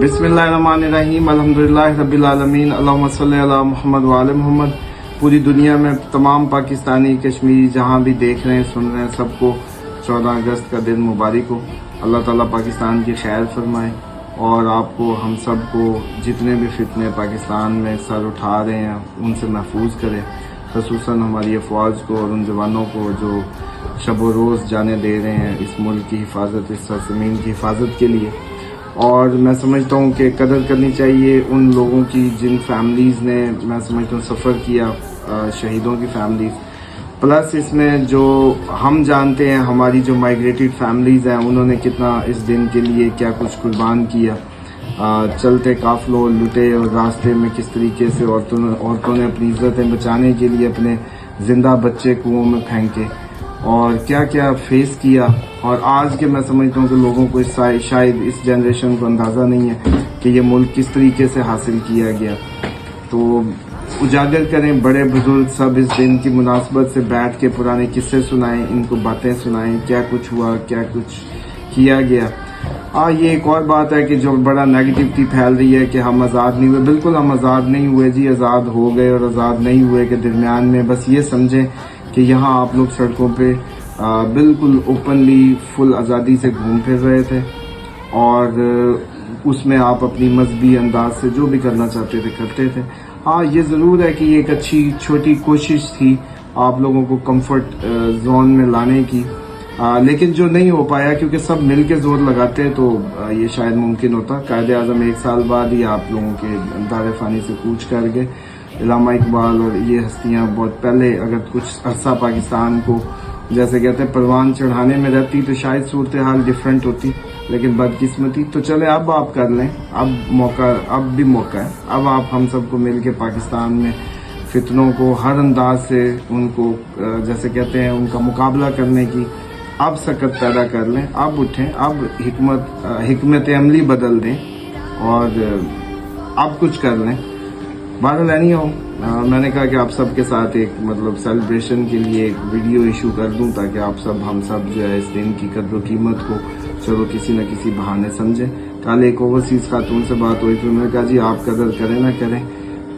बिस्मिल्लाहिर्रहमानिर्रहीम अल्हम्दुलिल्लाहि रब्बिल आलमीन अल्लाहुम्मा सल्ली अला मुहम्मद व आले मुहम्मद। पूरी दुनिया में तमाम पाकिस्तानी कश्मीरी जहाँ भी देख रहे हैं सुन रहे हैं सबको 14 अगस्त का दिन मुबारक हो। अल्लाह ताला पाकिस्तान की खैर फरमाए और आपको हम सबको जितने भी फितने पाकिस्तान में सर उठा रहे हैं उनसे महफूज करे, खसूसन हमारी अफवाज को और उन जवानों को जो शब रोज़ जाने दे रहे हैं इस मुल्क की हिफाजत, इस सरजमीन की हिफाजत के लिए। और मैं समझता हूँ कि कदर करनी चाहिए उन लोगों की जिन फैमिलीज़ ने मैं समझता हूँ सफ़र किया, शहीदों की फैमिलीज़, प्लस इसमें जो हम जानते हैं हमारी जो माइग्रेटेड फैमिलीज़ हैं उन्होंने कितना इस दिन के लिए क्या कुछ कुर्बान किया। चलते काफलों लुटे और रास्ते में किस तरीके से औरतों ने अपनी इज्जतें बचाने के लिए अपने जिंदा बच्चे कुओं में फेंके और क्या क्या फेस किया। और आज के मैं समझता हूँ कि लोगों को शायद इस जनरेशन को अंदाज़ा नहीं है कि ये मुल्क किस तरीके से हासिल किया गया। तो उजागर करें, बड़े बुजुर्ग सब इस दिन की मुनासबत से बैठ के पुराने किस्से सुनाएं, इनको बातें सुनाएं, क्या कुछ हुआ, क्या कुछ किया गया। ये एक और बात है कि जो बड़ा नेगेटिविटी फैल रही है कि हम आज़ाद नहीं हुए। बिल्कुल हम आज़ाद नहीं हुए जी, आज़ाद हो गए और आज़ाद नहीं हुए के दरमियान में बस ये समझें कि यहाँ आप लोग सड़कों पे बिल्कुल ओपनली फुल आज़ादी से घूम फिर रहे थे और उसमें आप अपनी मजहबी अंदाज से जो भी करना चाहते थे करते थे। ये ज़रूर है कि ये एक अच्छी छोटी कोशिश थी आप लोगों को कंफर्ट जोन में लाने की, लेकिन जो नहीं हो पाया क्योंकि सब मिल के जोर लगाते तो ये शायद मुमकिन होता। कायदे आज़म 1 साल बाद ही आप लोगों के दारे फानी से कूच कर गए। इलामा इकबाल और ये हस्तियां बहुत पहले अगर कुछ अरसा पाकिस्तान को जैसे कहते हैं परवान चढ़ाने में रहती तो शायद सूरत हाल डिफरेंट होती, लेकिन बदकिस्मती। तो चले अब आप कर लें, अब भी मौका है। अब आप हम सबको मिल के पाकिस्तान में फितनों को हर अंदाज से उनको जैसे कहते हैं उनका मुकाबला करने की अब सकत पैदा कर लें। अब उठें, अब हिकमत अमली बदल दें और अब कुछ कर लें। बहरहाल नहीं हो मैंने कहा कि आप सबके साथ एक मतलब सेलिब्रेशन के लिए एक वीडियो इशू कर दूं ताकि आप सब हम सब जो है इस दिन की कद्र कीमत को चलो किसी न किसी बहाने समझें। कल एक ओवरसीज खातून से बात हुई तो उन्होंने कहा जी आप कदर करें ना करें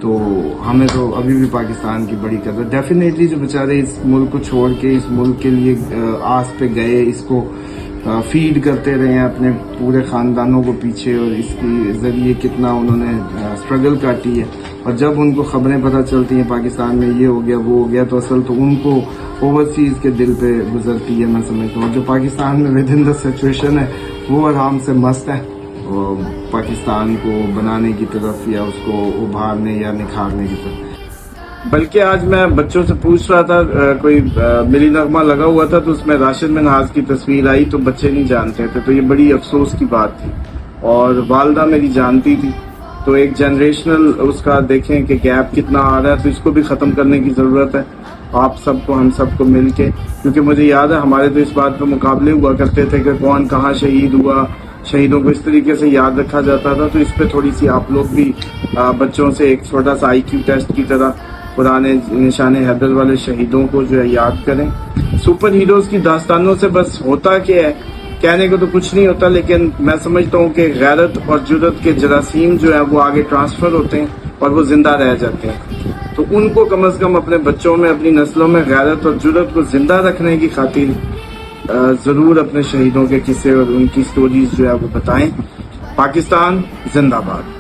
तो हमें तो अभी भी पाकिस्तान की बड़ी कदर। डेफिनेटली जो बेचारे इस मुल्क को छोड़ के इस मुल्क के लिए आस पे गए, इसको फीड करते रहे हैं अपने पूरे ख़ानदानों को पीछे और इसके ज़रिए कितना उन्होंने स्ट्रगल काटी है। और जब उनको ख़बरें पता चलती हैं पाकिस्तान में ये हो गया वो हो गया तो असल तो उनको ओवरसीज़ के दिल पे गुजरती है। मैं समझता हूँ जो पाकिस्तान में विद इन द सिचुएशन है वो आराम से मस्त है और पाकिस्तान को बनाने की तरफ या उसको उभारने या निखारने की तरफ। बल्कि आज मैं बच्चों से पूछ रहा था कोई मिली नगमा लगा हुआ था तो उसमें राशिद मिन्हाज की तस्वीर आई तो बच्चे नहीं जानते थे, तो ये बड़ी अफसोस की बात थी। और वालदा मेरी जानती थी तो एक जनरेशनल उसका देखें कि गैप कितना आ रहा है, तो इसको भी ख़त्म करने की ज़रूरत है आप सबको हम सबको मिल के। क्योंकि मुझे याद है हमारे तो इस बात पर मुकाबले हुआ करते थे कि कौन कहाँ शहीद हुआ, शहीदों को इस तरीके से याद रखा जाता था। तो इस पर थोड़ी सी आप लोग भी बच्चों से एक छोटा सा IQ टेस्ट की तरह पुराने निशाने हैदर वाले शहीदों को जो है याद करें। सुपर हीरोज की दास्तानों से बस होता क्या है, कहने को तो कुछ नहीं होता, लेकिन मैं समझता हूँ कि गैरत और जुर्रत के जरासीम जो है वो आगे ट्रांसफर होते हैं और वो जिंदा रह जाते हैं। तो उनको कम से कम अपने बच्चों में अपनी नस्लों में गैरत और जुर्रत को जिंदा रखने की खातिर जरूर अपने शहीदों के किस्से और उनकी स्टोरीज जो है वो बताएं। पाकिस्तान जिंदाबाद।